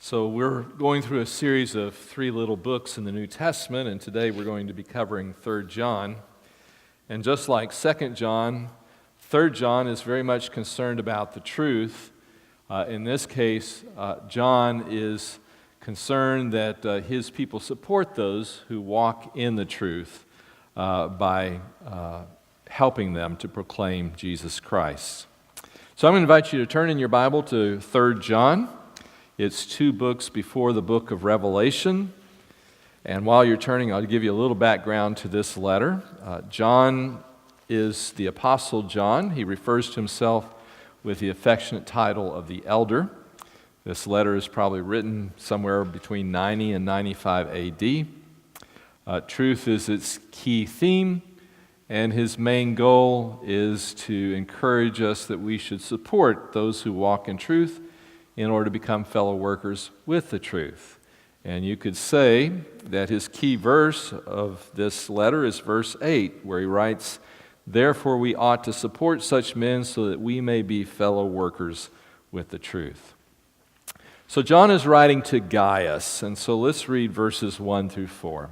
So we're going through a series of three little books in the New Testament, and today we're going to be covering 3 John. And just like 2 John, 3 John is very much concerned about the truth. In this case, John is concerned that his people support those who walk in the truth by helping them to proclaim Jesus Christ. So I'm going to invite you to turn in your Bible to 3 John. It's 2 books before the book of Revelation. And while you're turning, I'll give you a little background to this letter. John is the Apostle John. He refers to himself with the affectionate title of the Elder. This letter is probably written somewhere between 90 and 95 A.D. Truth is its key theme, and his main goal is to encourage us that we should support those who walk in truth in order to become fellow workers with the truth. And you could say that his key verse of this letter is verse 8, where he writes, "Therefore we ought to support such men so that we may be fellow workers with the truth." So John is writing to Gaius, and so let's read verses 1 through 4.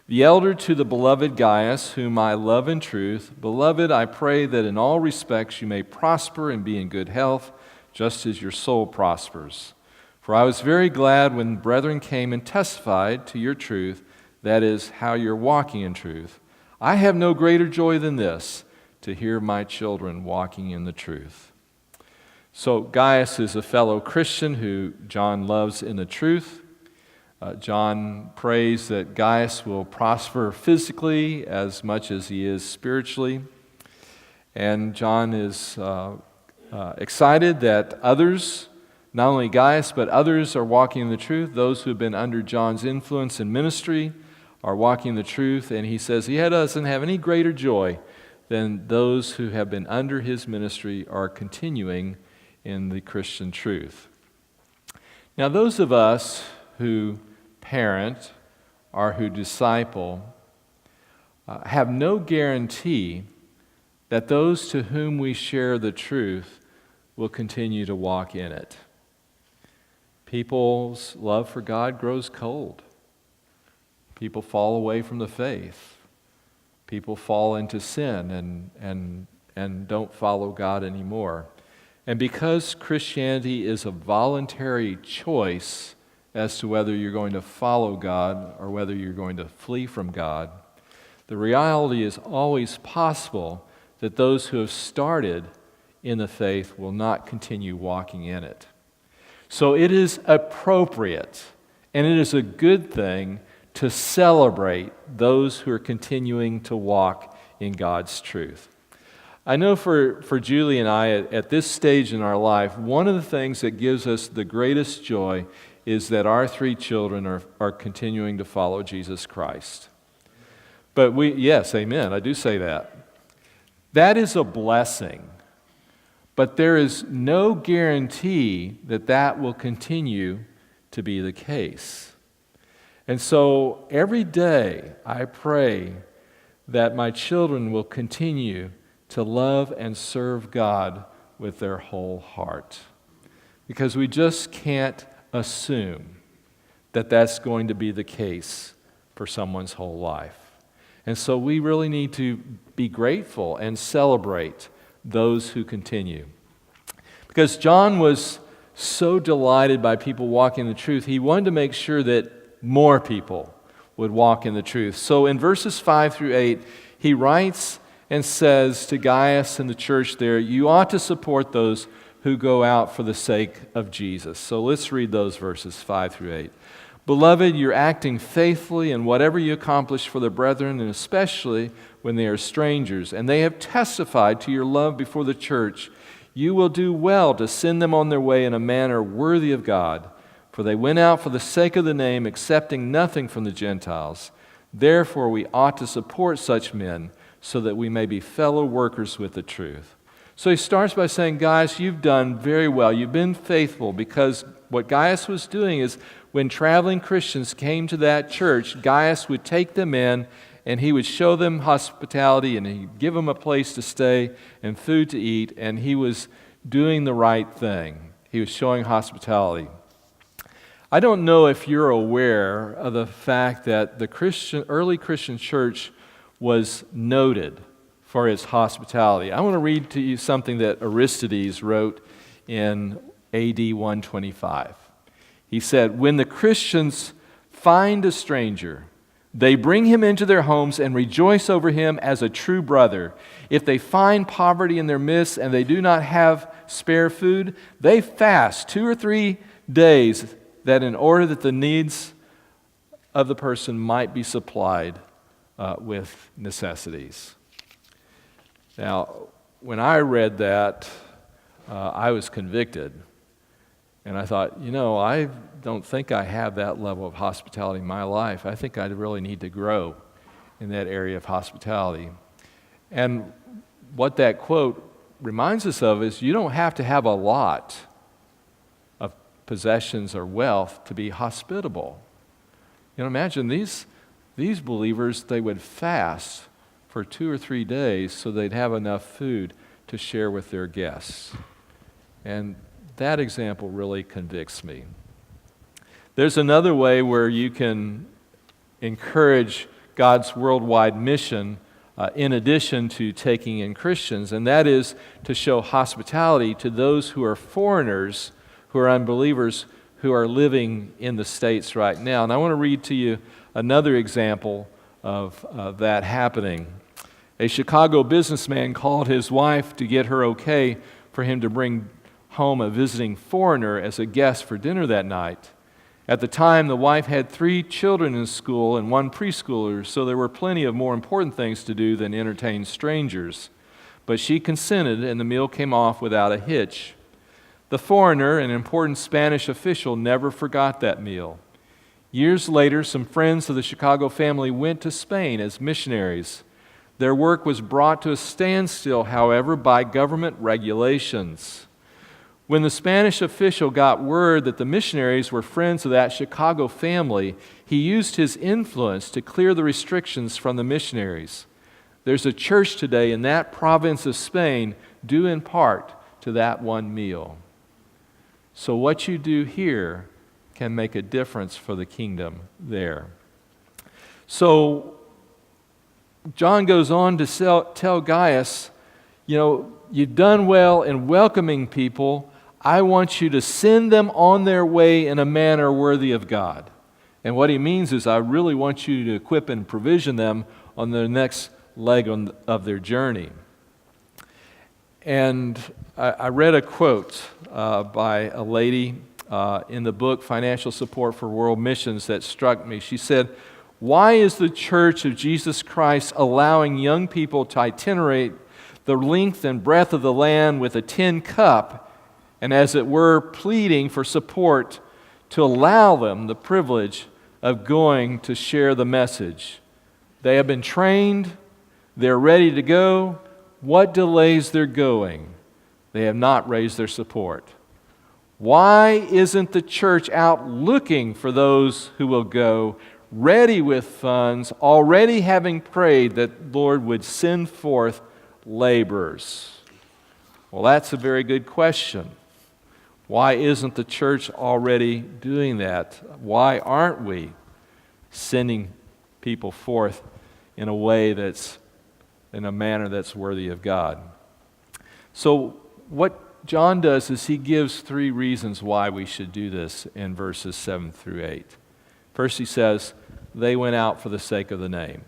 "The elder to the beloved Gaius, whom I love in truth, beloved, I pray that in all respects you may prosper and be in good health, just as your soul prospers. For I was very glad when brethren came and testified to your truth, that is, how you're walking in truth. I have no greater joy than this, to hear my children walking in the truth." So Gaius is a fellow Christian who John loves in the truth. John prays that Gaius will prosper physically as much as he is spiritually. And John is excited that others, not only Gaius, but others are walking in the truth. Those who have been under John's influence in ministry are walking in the truth. And he says he doesn't have any greater joy than those who have been under his ministry are continuing in the Christian truth. Now, those of us who parent or who disciple have no guarantee that those to whom we share the truth will continue to walk in it. People's love for God grows cold. People fall away from the faith. People fall into sin and don't follow God anymore. And because Christianity is a voluntary choice as to whether you're going to follow God or whether you're going to flee from God, the reality is always possible that those who have started in the faith will not continue walking in it. So it is appropriate and it is a good thing to celebrate those who are continuing to walk in God's truth. I know for Julie and I, at this stage in our life, one of the things that gives us the greatest joy is that our 3 children are continuing to follow Jesus Christ. But yes, amen, I do say that. That is a blessing, but there is no guarantee that that will continue to be the case. And so every day I pray that my children will continue to love and serve God with their whole heart, because we just can't assume that that's going to be the case for someone's whole life. And so we really need to be grateful and celebrate those who continue. Because John was so delighted by people walking in the truth, he wanted to make sure that more people would walk in the truth. So in verses 5 through 8, he writes and says to Gaius and the church there, you ought to support those who go out for the sake of Jesus. So let's read those verses 5 through 8. "Beloved, you're acting faithfully in whatever you accomplish for the brethren, and especially when they are strangers, and they have testified to your love before the church. You will do well to send them on their way in a manner worthy of God, for they went out for the sake of the name, accepting nothing from the Gentiles. Therefore, we ought to support such men, so that we may be fellow workers with the truth." So he starts by saying, guys, you've done very well. You've been faithful, because what Gaius was doing is when traveling Christians came to that church, Gaius would take them in and he would show them hospitality and he'd give them a place to stay and food to eat, and he was doing the right thing. He was showing hospitality. I don't know if you're aware of the fact that the early Christian church was noted for its hospitality. I want to read to you something that Aristides wrote in AD 125. He said, "When the Christians find a stranger, they bring him into their homes and rejoice over him as a true brother. If they find poverty in their midst and they do not have spare food, they fast 2 or 3 days, that in order that the needs of the person might be supplied with necessities." Now, when I read that, I was convicted. And I thought, I don't think I have that level of hospitality in my life. I think I really need to grow in that area of hospitality. And what that quote reminds us of is you don't have to have a lot of possessions or wealth to be hospitable. Imagine these believers, they would fast for 2 or 3 days so they'd have enough food to share with their guests. And that example really convicts me. There's another way where you can encourage God's worldwide mission in addition to taking in Christians, and that is to show hospitality to those who are foreigners, who are unbelievers, who are living in the States right now. And I want to read to you another example of that happening. A Chicago businessman called his wife to get her okay for him to bring home a visiting foreigner as a guest for dinner that night. At the time, the wife had 3 children in school and 1 preschooler, so there were plenty of more important things to do than entertain strangers. But she consented, and the meal came off without a hitch. The foreigner, an important Spanish official, never forgot that meal. Years later, some friends of the Chicago family went to Spain as missionaries. Their work was brought to a standstill, however, by government regulations. When the Spanish official got word that the missionaries were friends of that Chicago family, he used his influence to clear the restrictions from the missionaries. There's a church today in that province of Spain due in part to that one meal. So what you do here can make a difference for the kingdom there. So John goes on to tell Gaius, you've done well in welcoming people. I want you to send them on their way in a manner worthy of God. And what he means is I really want you to equip and provision them on their next leg of their journey. And I read a quote by a lady in the book Financial Support for World Missions that struck me. She said, "Why is the Church of Jesus Christ allowing young people to itinerate the length and breadth of the land with a tin cup and, as it were, pleading for support to allow them the privilege of going to share the message? They have been trained, they're ready to go. What delays their going? They have not raised their support. Why isn't the church out looking for those who will go, ready with funds, already having prayed that the Lord would send forth laborers?" Well, that's a very good question. Why isn't the church already doing that? Why aren't we sending people forth in a manner that's worthy of God? So what John does is he gives 3 reasons why we should do this in verses 7 through 8. First, he says, they went out for the sake of the name.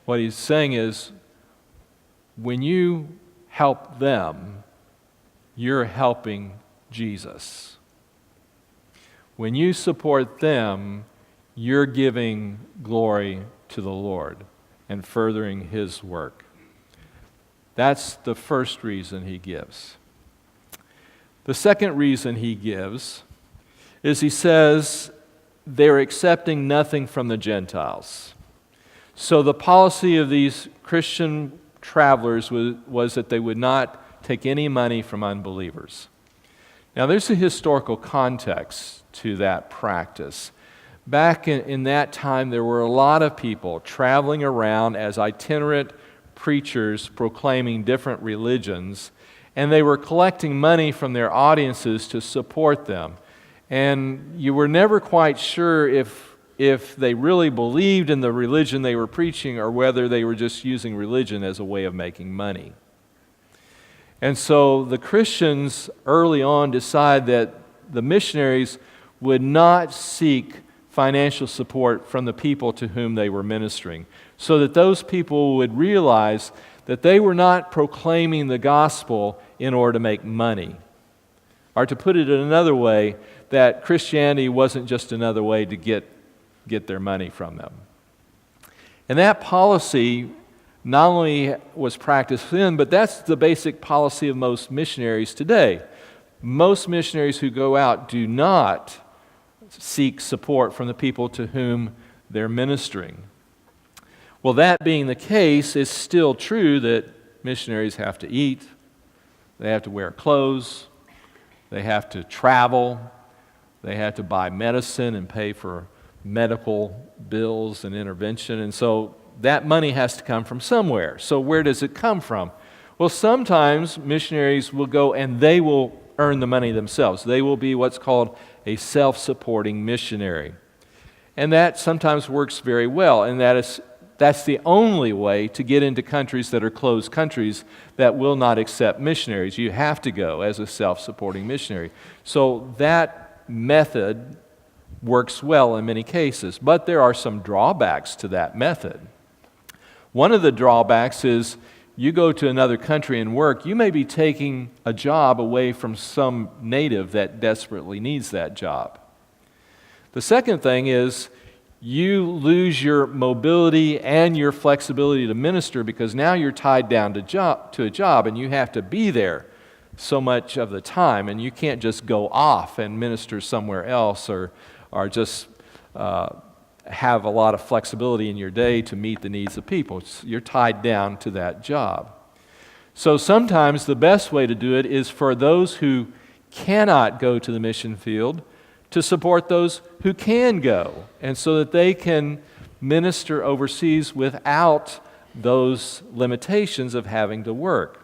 What he's saying is, when you help them, you're helping Jesus. When you support them, you're giving glory to the Lord and furthering His work. That's the first reason he gives. The second reason he gives is he says they're accepting nothing from the Gentiles. So the policy of these Christian travelers was that they would not take any money from unbelievers. Now there's a historical context to that practice. Back in that time, there were a lot of people traveling around as itinerant preachers proclaiming different religions, and they were collecting money from their audiences to support them. And you were never quite sure if they really believed in the religion they were preaching or whether they were just using religion as a way of making money. And so the Christians early on decided that the missionaries would not seek financial support from the people to whom they were ministering, so that those people would realize that they were not proclaiming the gospel in order to make money. Or to put it in another way, that Christianity wasn't just another way to get their money from them. And that policy not only was practiced then, but that's the basic policy of most missionaries today. Most missionaries who go out do not seek support from the people to whom they're ministering. Well, that being the case, it's still true that missionaries have to eat, they have to wear clothes, they have to travel, they have to buy medicine and pay for medical bills and intervention, and so that money has to come from somewhere. So where does it come from? Well, sometimes missionaries will go and they will earn the money themselves. They will be what's called a self-supporting missionary. And that sometimes works very well, and that's the only way to get into countries that are closed countries that will not accept missionaries. You have to go as a self-supporting missionary. So that method works well in many cases, but there are some drawbacks to that method. One of the drawbacks is you go to another country and work, you may be taking a job away from some native that desperately needs that job. The second thing is you lose your mobility and your flexibility to minister because now you're tied down to a job and you have to be there so much of the time, and you can't just go off and minister somewhere else or just have a lot of flexibility in your day to meet the needs of people. You're tied down to that job. So sometimes the best way to do it is for those who cannot go to the mission field to support those who can go, and so that they can minister overseas without those limitations of having to work.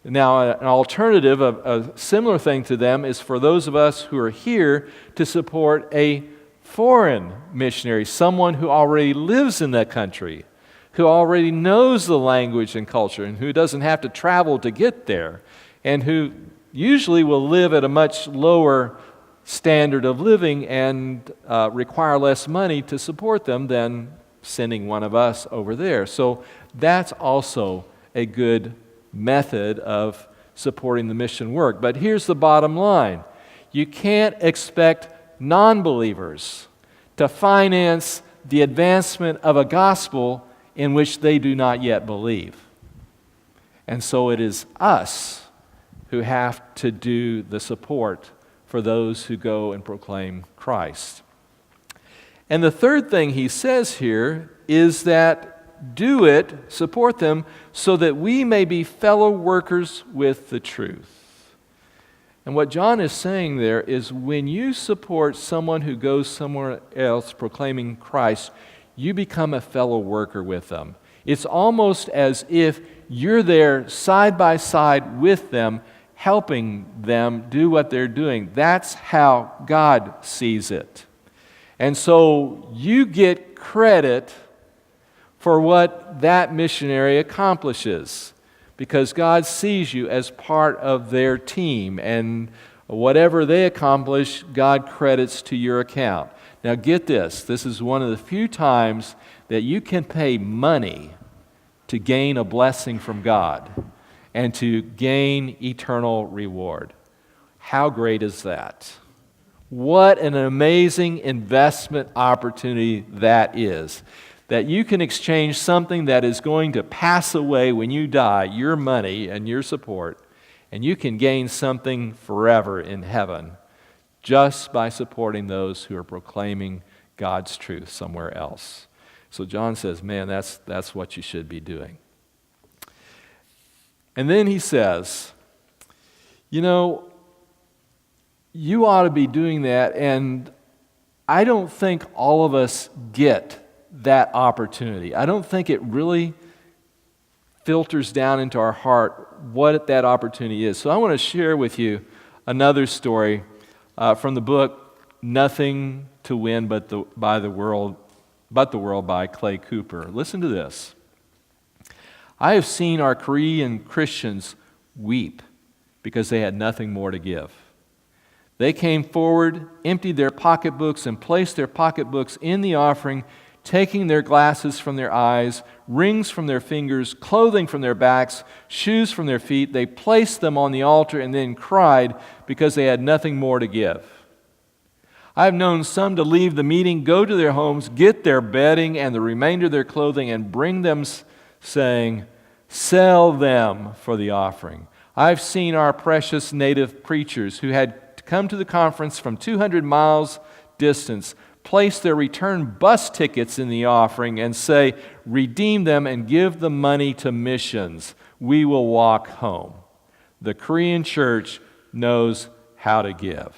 Now, an alternative, a similar thing to them, is for those of us who are here to support a foreign missionary, someone who already lives in that country, who already knows the language and culture, and who doesn't have to travel to get there, and who usually will live at a much lower standard of living and require less money to support them than sending one of us over there. So that's also a good method of supporting the mission work. But here's the bottom line. You can't expect non-believers to finance the advancement of a gospel in which they do not yet believe. And so it is us who have to do the support for those who go and proclaim Christ. And the third thing he says here is that do it, support them, so that we may be fellow workers with the truth. And what John is saying there is when you support someone who goes somewhere else proclaiming Christ, you become a fellow worker with them. It's almost as if you're there side by side with them, helping them do what they're doing. That's how God sees it. And so you get credit for what that missionary accomplishes, because God sees you as part of their team, and whatever they accomplish, God credits to your account. Now get this, this is one of the few times that you can pay money to gain a blessing from God and to gain eternal reward. How great is that? What an amazing investment opportunity that is. That you can exchange something that is going to pass away when you die, your money and your support, and you can gain something forever in heaven just by supporting those who are proclaiming God's truth somewhere else. So John says, man, that's what you should be doing. And then he says, you know, you ought to be doing that, and I don't think all of us get that opportunity. I don't think it really filters down into our heart what that opportunity is. So I want to share with you another story from the book Nothing to Win but the World by Clay Cooper. Listen to this. I have seen our Korean Christians weep because they had nothing more to give. They came forward, emptied their pocketbooks, and placed their pocketbooks in the offering, taking their glasses from their eyes, rings from their fingers, clothing from their backs, shoes from their feet. They placed them on the altar and then cried because they had nothing more to give. I've known some to leave the meeting, go to their homes, get their bedding and the remainder of their clothing, and bring them saying, "Sell them for the offering." I've seen our precious native preachers who had come to the conference from 200 miles distance, place their return bus tickets in the offering and say, "Redeem them and give the money to missions. We will walk home." The Korean church knows how to give.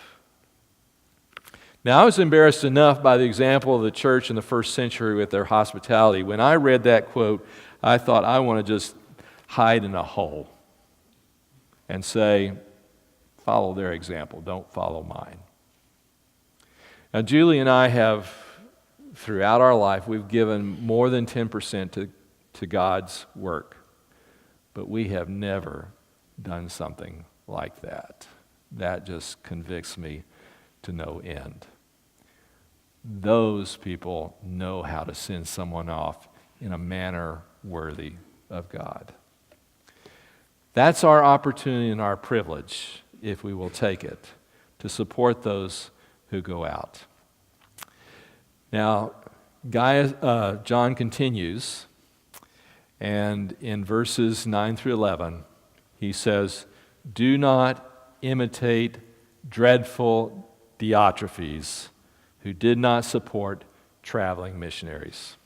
Now, I was embarrassed enough by the example of the church in the first century with their hospitality. When I read that quote, I thought, I want to just hide in a hole and say, follow their example, don't follow mine. Now, Julie and I have, throughout our life, we've given more than 10% to God's work, but we have never done something like that. That just convicts me to no end. Those people know how to send someone off in a manner worthy of God. That's our opportunity and our privilege, if we will take it, to support those who go out. Now, John continues, and in verses 9 through 11, he says, "Do not imitate dreadful Diotrephes, who did not support traveling missionaries."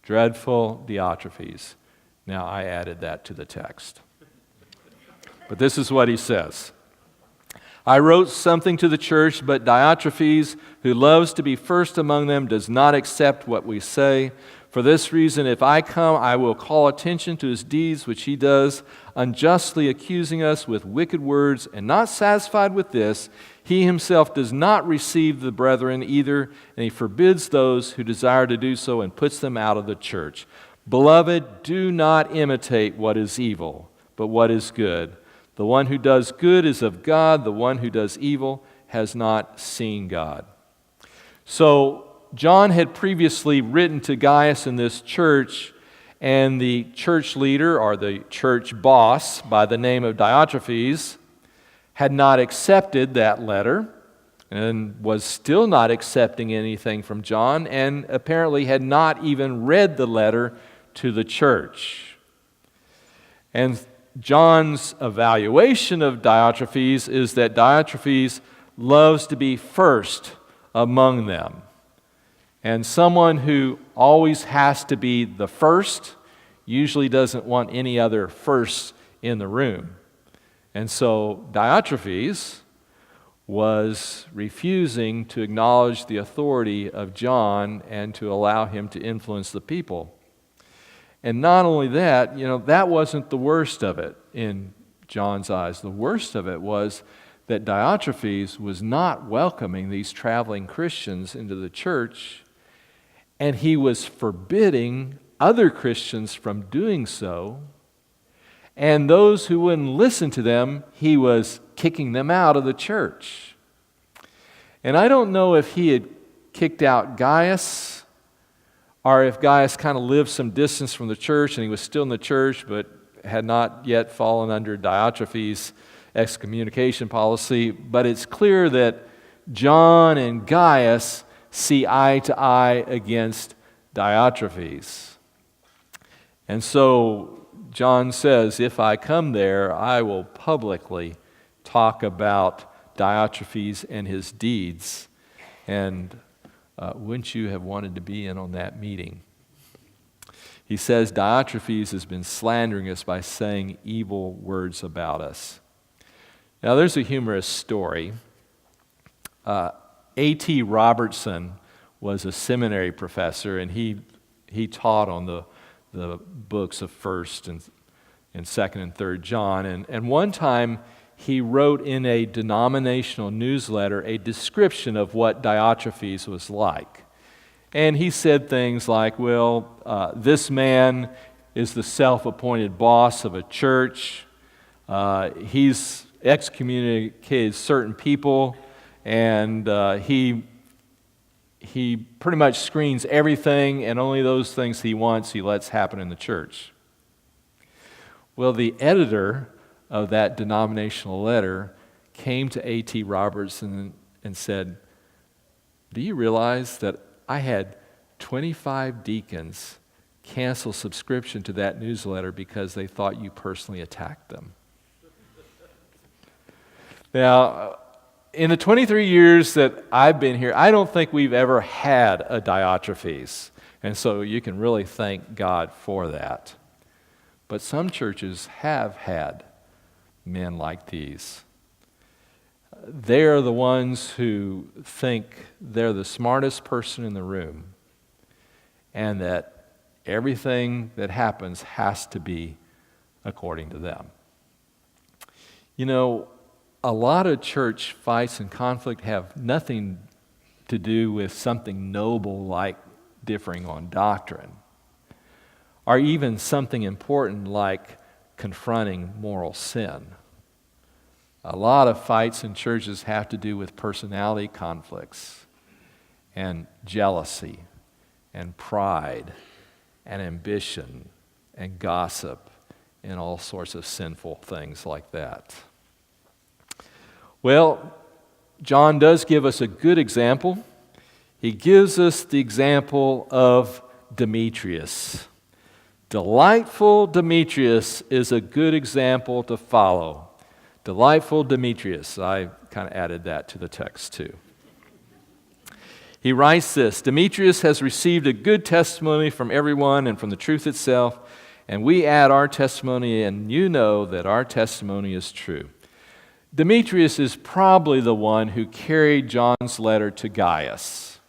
Dreadful Diotrephes. Now, I added that to the text. But this is what he says. "I wrote something to the church, but Diotrephes, who loves to be first among them, does not accept what we say. For this reason, if I come, I will call attention to his deeds, which he does, unjustly accusing us with wicked words, and not satisfied with this, he himself does not receive the brethren either, and he forbids those who desire to do so and puts them out of the church. Beloved, do not imitate what is evil, but what is good. The one who does good is of God. The one who does evil has not seen God." So John had previously written to Gaius in this church, and the church leader, or the church boss, by the name of Diotrephes, had not accepted that letter and was still not accepting anything from John, and apparently had not even read the letter to the church. And John's evaluation of Diotrephes is that Diotrephes loves to be first among them. And someone who always has to be the first usually doesn't want any other firsts in the room. And so Diotrephes was refusing to acknowledge the authority of John and to allow him to influence the people. And not only that, that wasn't the worst of it in John's eyes. The worst of it was that Diotrephes was not welcoming these traveling Christians into the church, and he was forbidding other Christians from doing so. And those who wouldn't listen to them, he was kicking them out of the church. And I don't know if he had kicked out Gaius, or if Gaius kind of lived some distance from the church and he was still in the church but had not yet fallen under Diotrephes' excommunication policy. But it's clear that John and Gaius see eye to eye against Diotrephes. And so John says, if I come there, I will publicly talk about Diotrephes and his deeds. And wouldn't you have wanted to be in on that meeting? He says Diotrephes has been slandering us by saying evil words about us. Now, there's a humorous story. A.T. Robertson was a seminary professor, and he taught on the books of 1st and 2nd and 3rd John. And one time he wrote in a denominational newsletter a description of what Diotrephes was like. And he said things like, well, this man is the self-appointed boss of a church. He's excommunicated certain people, and he pretty much screens everything, and only those things he wants he lets happen in the church. Well, the editor of that denominational letter came to A.T. Robertson and said, do you realize that I had 25 deacons cancel subscription to that newsletter because they thought you personally attacked them? Now, in the 23 years that I've been here, I don't think we've ever had a Diotrephes. And so you can really thank God for that. But some churches have had men like these. They're the ones who think they're the smartest person in the room and that everything that happens has to be according to them. You know, a lot of church fights and conflict have nothing to do with something noble like differing on doctrine, or even something important like confronting moral sin. A lot of fights in churches have to do with personality conflicts and jealousy and pride and ambition and gossip and all sorts of sinful things like that. Well, John does give us a good example. He gives us the example of Demetrius. Delightful Demetrius is a good example to follow. Delightful Demetrius. I kind of added that to the text too. He writes this, Demetrius has received a good testimony from everyone and from the truth itself, and we add our testimony, and you know that our testimony is true. Demetrius is probably the one who carried John's letter to Gaius.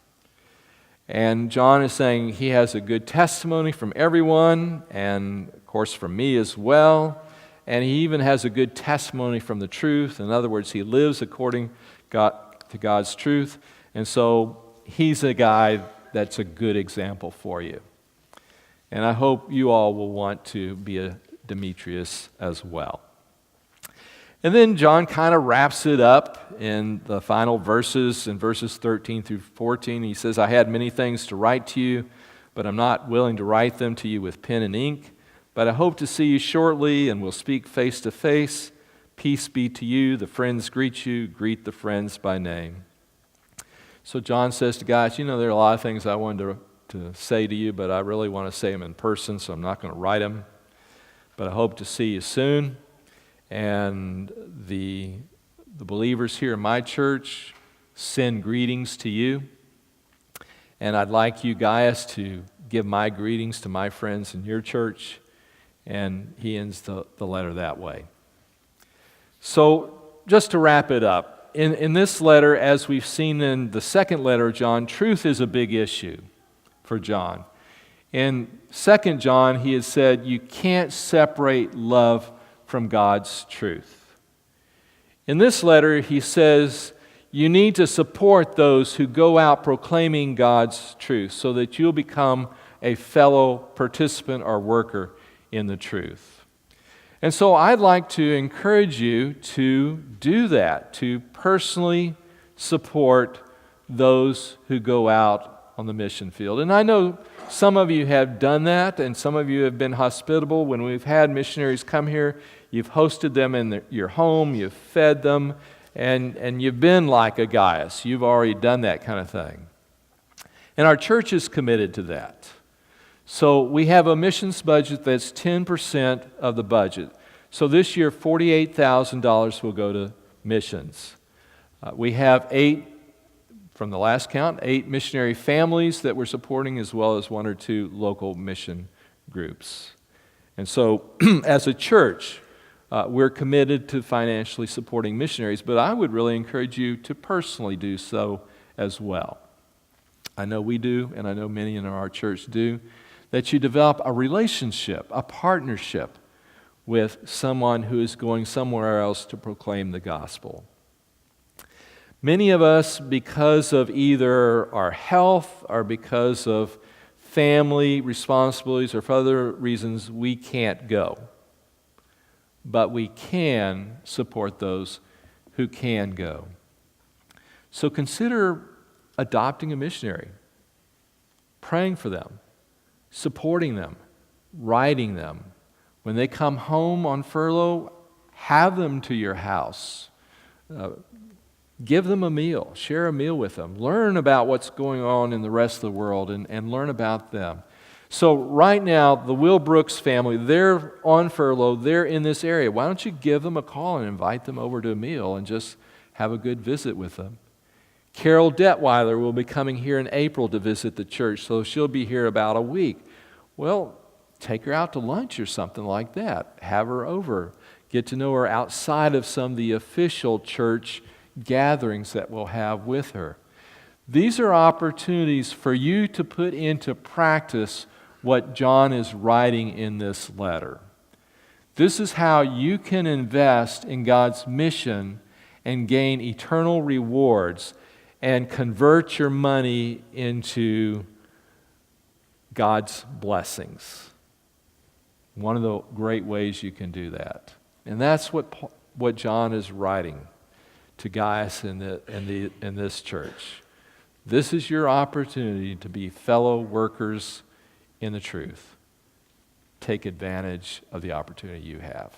And John is saying he has a good testimony from everyone, and of course from me as well. And he even has a good testimony from the truth. In other words, he lives according to God's truth. And so he's a guy that's a good example for you. And I hope you all will want to be a Demetrius as well. And then John kind of wraps it up in the final verses, in verses 13 through 14. He says, I had many things to write to you, but I'm not willing to write them to you with pen and ink. But I hope to see you shortly, and we'll speak face to face. Peace be to you. The friends greet you. Greet the friends by name. So John says to Gaius, you know, there are a lot of things I wanted to say to you, but I really want to say them in person, so I'm not going to write them. But I hope to see you soon. And the believers here in my church send greetings to you. And I'd like you, Gaius, to give my greetings to my friends in your church. And he ends the letter that way. So just to wrap it up, in this letter, as we've seen in the second letter of John, truth is a big issue for John. In 2 John, he has said you can't separate love from God's truth. In this letter, he says you need to support those who go out proclaiming God's truth so that you'll become a fellow participant or worker in the truth. And so I'd like to encourage you to do that, to personally support those who go out on the mission field. And I know some of you have done that, and some of you have been hospitable. When we've had missionaries come here, you've hosted them in your home, you've fed them, and you've been like a Gaius. You've already done that kind of thing. And our church is committed to that. So we have a missions budget that's 10% of the budget. So this year, $48,000 will go to missions. We have 8 missionary families that we're supporting, as well as 1 or 2 local mission groups. And so as a church, we're committed to financially supporting missionaries, but I would really encourage you to personally do so as well. I know we do, and I know many in our church do, that you develop a relationship, a partnership with someone who is going somewhere else to proclaim the gospel. Many of us, because of either our health or because of family responsibilities or for other reasons, we can't go. But we can support those who can go. So consider adopting a missionary, praying for them, supporting them, writing them. When they come home on furlough, have them to your house. Give them a meal. Share a meal with them. Learn about what's going on in the rest of the world and learn about them. So right now, the Will Brooks family, they're on furlough. They're in this area. Why don't you give them a call and invite them over to a meal and just have a good visit with them? Carol Detweiler will be coming here in April to visit the church, so she'll be here about a week. Well, take her out to lunch or something like that. Have her over. Get to know her outside of some of the official church gatherings that we'll have with her. These are opportunities for you to put into practice what John is writing in this letter. This is how you can invest in God's mission and gain eternal rewards and convert your money into God's blessings. One of the great ways you can do that. And that's what John is writing to Gaius in this church. This is your opportunity to be fellow workers in the truth. Take advantage of the opportunity you have.